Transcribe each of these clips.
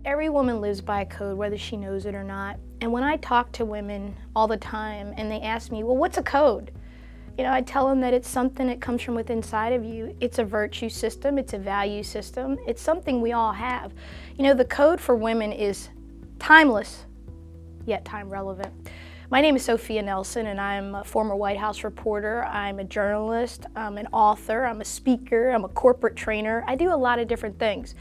Every woman lives by a code, whether she knows it or not. And when I talk to women all the time and they ask me, well, what's a code? I tell them that it's something that comes from within inside of you. It's a virtue system, it's a value system, it's something we all have. The code for women is timeless, yet time relevant. My name is Sophia Nelson, and I'm a former White House reporter. I'm a journalist, I'm an author, I'm a speaker, I'm a corporate trainer. I do a lot of different things.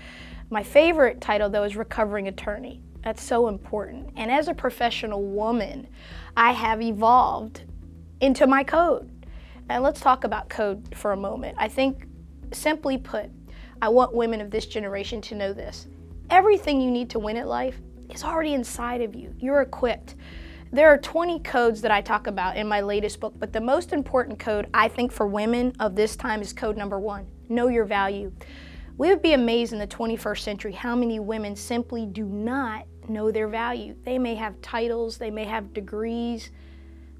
My favorite title, though, is recovering attorney. That's so important. And as a professional woman, I have evolved into my code. And let's talk about code for a moment. I think, simply put, I want women of this generation to know this. Everything you need to win at life is already inside of you. You're equipped. There are 20 codes that I talk about in my latest book, but the most important code, I think, for women of this time is code number 1, know your value. We would be amazed in the 21st century how many women simply do not know their value. They may have titles, they may have degrees,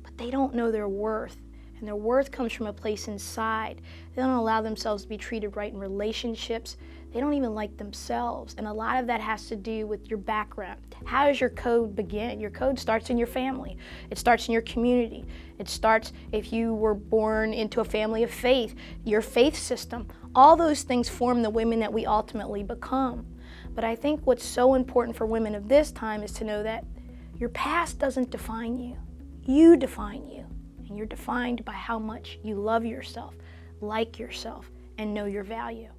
but they don't know their worth. And their worth comes from a place inside. They don't allow themselves to be treated right in relationships. They don't even like themselves. And a lot of that has to do with your background. How does your code begin? Your code starts in your family. It starts in your community. It starts if you were born into a family of faith, your faith system. All those things form the women that we ultimately become. But I think what's so important for women of this time is to know that your past doesn't define you. You define you. And you're defined by how much you love yourself, like yourself, and know your value.